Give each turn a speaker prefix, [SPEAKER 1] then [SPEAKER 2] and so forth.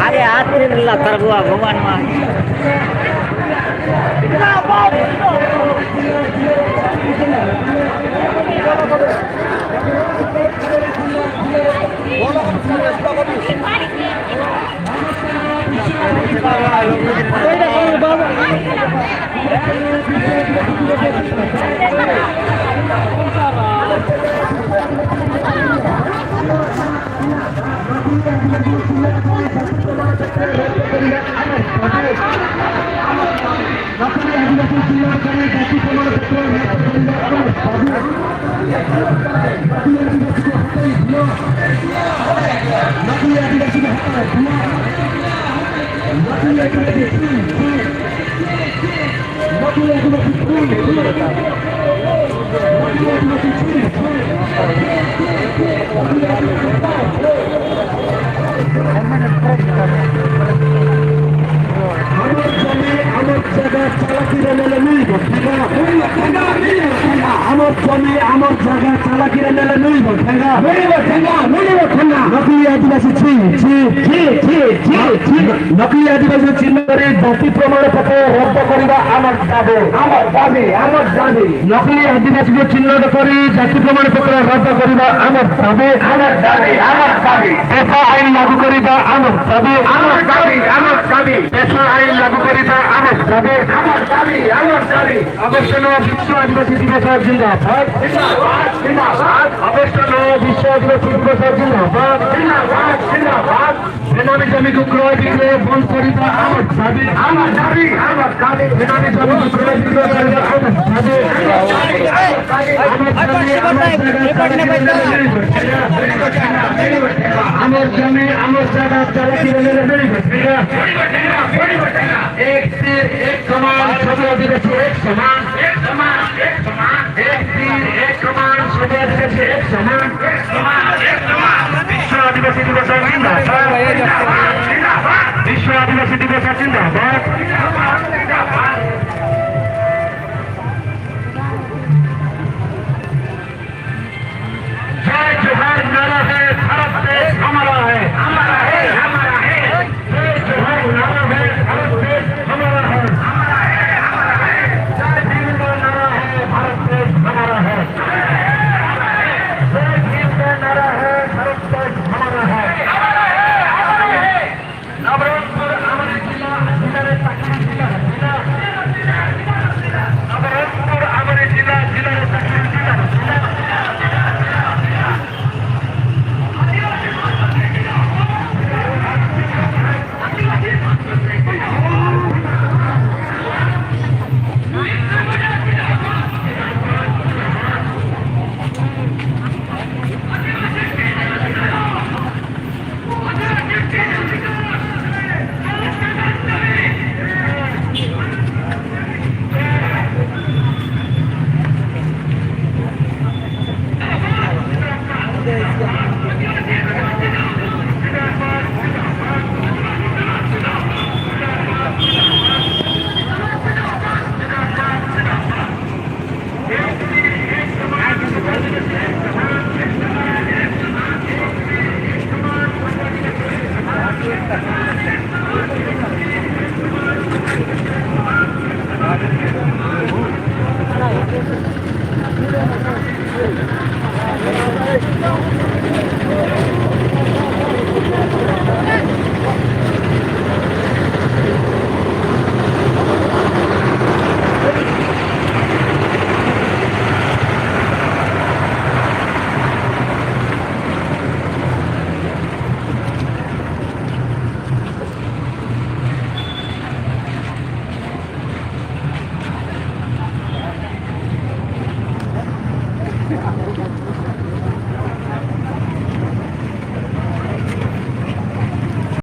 [SPEAKER 1] अरे आत्मीला करबुआ भगवान में
[SPEAKER 2] नकली आदिवासी चिन्ह जाति प्रमाण पत्र रद्द करने नकली आदिवासी को चिन्ह कर जाति प्रमाण पत्र रद्द करने पेशा आईन लागू करने पेशा आईन लागू करने अगस्त 9 विश्व आदिवासी दिवस जिंदाबाद अगस्त 9 विश्व आदिवासी दिवस जिंदाबाद बेनामी जमी को क्रय विक्रय बंद करने बेनामी जमी को क्रय विक्रय আমার জমি আমার জায়গা চালাকি एक तीर एक कमान सभी आदिवासी एक समान एक तीर एक कमान सभी आदिवासी एक समान विश्व आदिवासी दिवस जिंदाबाद विश्व आदिवासी दिवस जिंदाबाद